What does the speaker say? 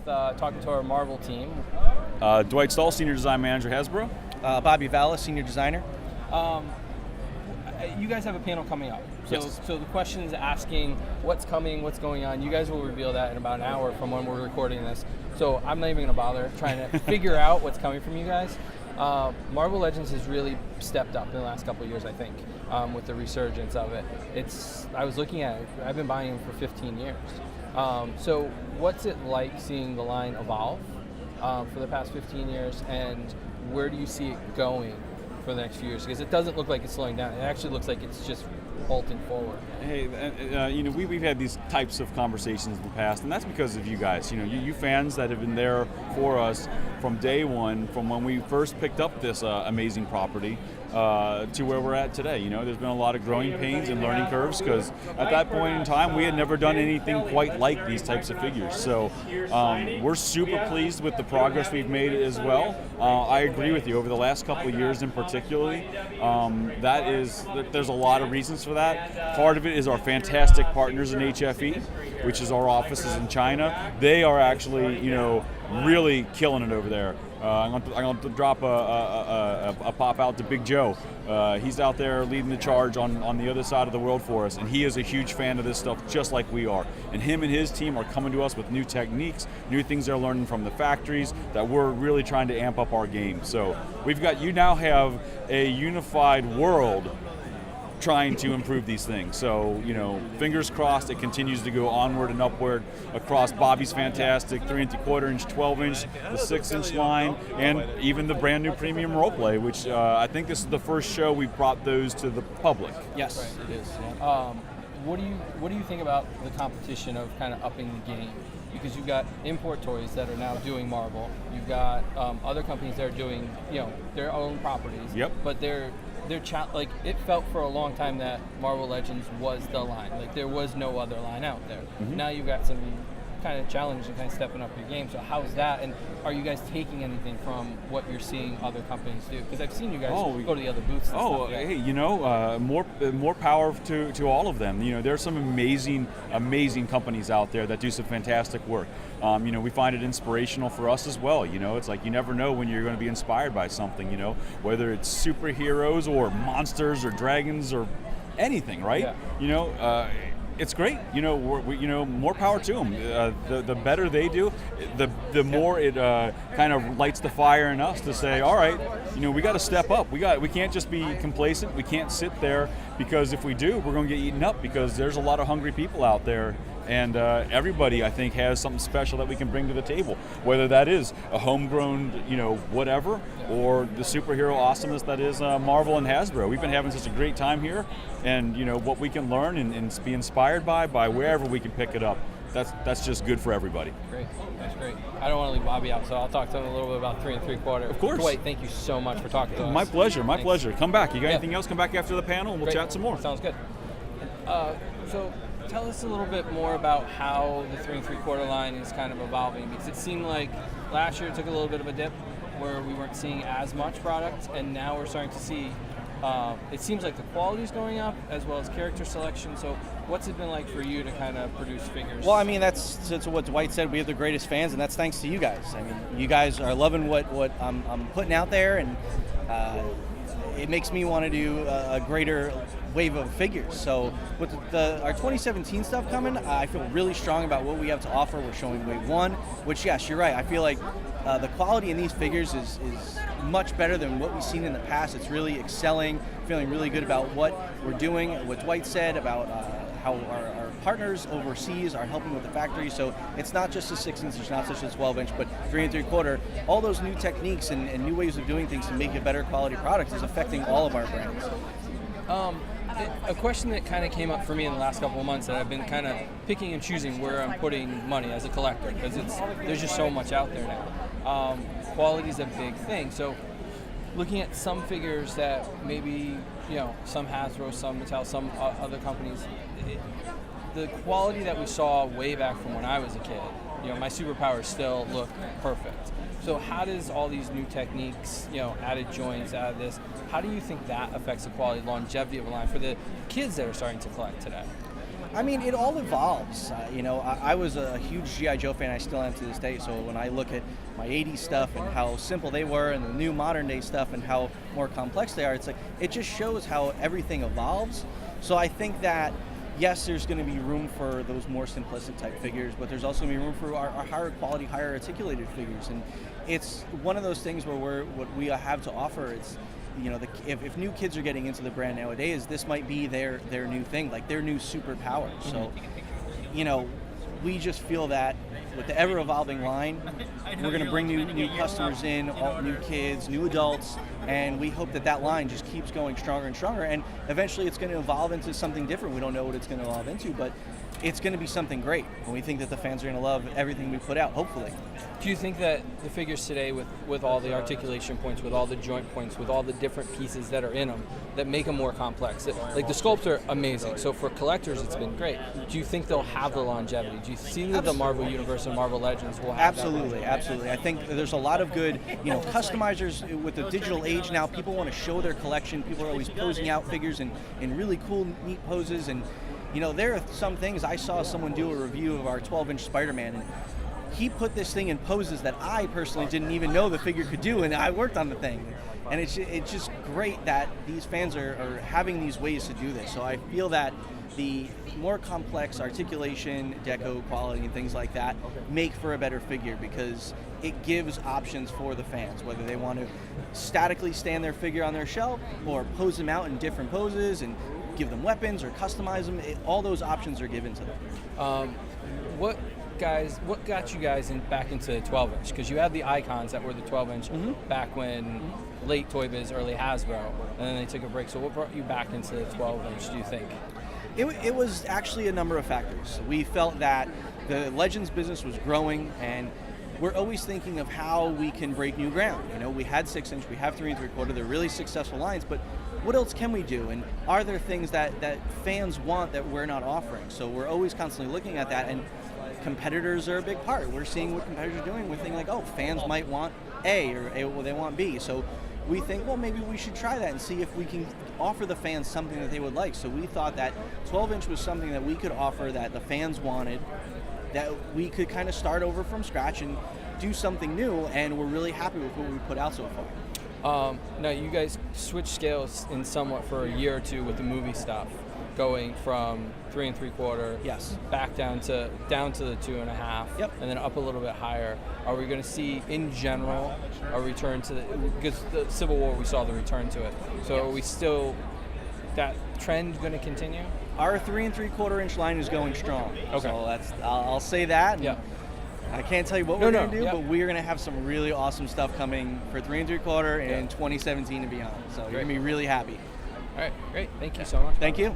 talking to our Marvel team. Dwight Stahl, Senior Design Manager, Hasbro. Vala, Senior Designer. You guys have a panel coming up. So, Yes. so the question's asking what's coming, what's going on. You guys will reveal that in about an hour from when we're recording this. So I'm not even going to bother trying to figure out what's coming from you guys. Marvel Legends has really stepped up in the last couple of years, I think, with the resurgence of it. I was looking at it. I've been buying them for 15 years. So what's it like seeing the line evolve for the past 15 years, and where do you see it going for the next few years? Because it doesn't look like it's slowing down. It actually looks like it's just bolting forward. Hey, we've had these types of conversations in the past, and that's because of you guys. You fans that have been there for us from day one, from when we first picked up this amazing property to where we're at today. There's been a lot of growing pains and learning curves, because at that point in time, we had never done anything quite like these types of figures. So we're super pleased with the progress we've made as well. I agree with you. Over the last couple of years in particularly, there's a lot of reasons for that. Part of it is our fantastic partners in HFE, which is our offices in China. They are actually, really killing it over there. I'm going to drop a pop out to Big Joe. He's out there leading the charge on the other side of the world for us, and he is a huge fan of this stuff, just like we are. And him and his team are coming to us with new techniques, new things they're learning from the factories that we're really trying to amp up our game. So you now have a unified world trying to improve these things. So, fingers crossed it continues to go onward and upward across Bobby's fantastic 3 3/4 inch, 12 inch, the 6-inch line, and even the brand new premium roleplay, which I think this is the first show we've brought those to the public. Yes, right, it is. Yeah. What do you think about the competition of kind of upping the game? Because you've got Import Toys that are now doing Marvel. You've got other companies that are doing their own properties. Yep. But it felt for a long time that Marvel Legends was the line. Like there was no other line out there. Mm-hmm. Now you've got some kind of challenge and kind of stepping up your game. So how's that? And are you guys taking anything from what you're seeing other companies do? Because I've seen you guys go to the other booths. And stuff. Hey, more power to all of them. There's some amazing companies out there that do some fantastic work. We find it inspirational for us as well. It's like you never know when you're going to be inspired by something. Whether it's superheroes or monsters or dragons or anything, right? Yeah. It's great. More power to them. The better they do, the more it kind of lights the fire in us to say, all right, we got to step up. We can't just be complacent. We can't sit there, because if we do, we're going to get eaten up, because there's a lot of hungry people out there. And everybody, I think, has something special that we can bring to the table, whether that is a homegrown, whatever, or the superhero awesomeness that is Marvel and Hasbro. We've been having such a great time here, and what we can learn and be inspired by wherever we can pick it up. That's just good for everybody. Great, that's great. I don't want to leave Bobby out, so I'll talk to him a little bit about 3 3/4. Of course. Dwight, thank you so much for talking to us. My pleasure. My Thanks. pleasure. Come back. You got anything else? Come back after the panel, and we'll chat some more. Sounds good. So tell us a little bit more about how the 3 3/4 line is kind of evolving, because it seemed like last year it took a little bit of a dip where we weren't seeing as much product, and now we're starting to see it seems like the quality is going up as well as character selection. So what's it been like for you to kind of produce figures? Well, I mean, that's what Dwight said. We have the greatest fans, and that's thanks to you guys. I mean, you guys are loving what I'm putting out there, and it makes me want to do a greater wave of figures. So with our 2017 stuff coming, I feel really strong about what we have to offer. We're showing Wave 1, which, yes, you're right. I feel like the quality in these figures is much better than what we've seen in the past. It's really excelling, feeling really good about what we're doing, what Dwight said about how our partners overseas are helping with the factory. So it's not just a 6-inch, it's not just a 12-inch, but 3 3/4. All those new techniques and new ways of doing things to make a better quality product is affecting all of our brands. A question that kind of came up for me in the last couple of months, that I've been kind of picking and choosing where I'm putting money as a collector, because there's just so much out there now. Quality is a big thing. So looking at some figures that maybe, some Hasbro, some Mattel, some other companies, the quality that we saw way back from when I was a kid, my superpowers still look perfect. So how does all these new techniques, added joints, added this, how do you think that affects the quality, longevity of a line for the kids that are starting to collect today? I mean, it all evolves. I was a huge G.I. Joe fan. I still am to this day. So when I look at my 80s stuff and how simple they were and the new modern day stuff and how more complex they are, it's like, it just shows how everything evolves. So I think that, yes, there's going to be room for those more simplistic type figures, but there's also going to be room for our higher quality, higher articulated figures. And it's one of those things where what we have to offer, it's, if new kids are getting into the brand nowadays, this might be their new thing, like their new superpower. So, we just feel that with the ever-evolving line, we're going to bring new customers in, all new kids, new adults, and we hope that line just keeps going stronger and stronger, and eventually it's going to evolve into something different. We don't know what it's going to evolve into, but it's going to be something great, and we think that the fans are going to love everything we put out, hopefully. Do you think that the figures today, with all the articulation points, with all the joint points, with all the different pieces that are in them, that make them more complex, like the sculpts are amazing, so for collectors it's been great. Do you think they'll have the longevity? Do you see that the Marvel Universe and Marvel Legends will have Absolutely. I think there's a lot of good, customizers with the digital age now. People want to show their collection. People are always posing out figures in really cool, neat poses, and there are some things. I saw someone do a review of our 12-inch Spider-Man, and he put this thing in poses that I personally didn't even know the figure could do, and I worked on the thing. And it's just great that these fans are having these ways to do this. So I feel that the more complex articulation, deco quality, and things like that make for a better figure, because it gives options for the fans, whether they want to statically stand their figure on their shelf or pose them out in different poses and give them weapons or customize them. All those options are given to them. What got you guys back into 12-inch? Because you had the icons that were the 12-inch back when late Toy Biz, early Hasbro, and then they took a break. So what brought you back into the 12-inch, do you think? It was actually a number of factors. We felt that the Legends business was growing, and we're always thinking of how we can break new ground. We had 6-inch, we have 3 3/4, they're really successful lines, but what else can we do? And are there things that fans want that we're not offering? So we're always constantly looking at that, and competitors are a big part. We're seeing what competitors are doing. We're thinking like, fans might want A, or they want B. So we think, maybe we should try that and see if we can offer the fans something that they would like. So we thought that 12-inch was something that we could offer that the fans wanted, that we could kind of start over from scratch and do something new, and we're really happy with what we put out so far. Now, you guys switched scales in somewhat for a year or two with the movie stuff, going from 3 3/4 yes, back down to the 2.5, yep, and then up a little bit higher. Are we going to see, in general, a return to because the Civil War, we saw the return to it. So yes. Are we still, that trend going to continue? Our 3 3/4-inch line is going strong. Okay. So I'll say that. Yeah. I can't tell you what we're going to do, yep, but we're going to have some really awesome stuff coming for 3 3/4 in Yeah. 2017 and beyond. So Great. you're going to be really happy. All right, great. Thank you so much. Thank you.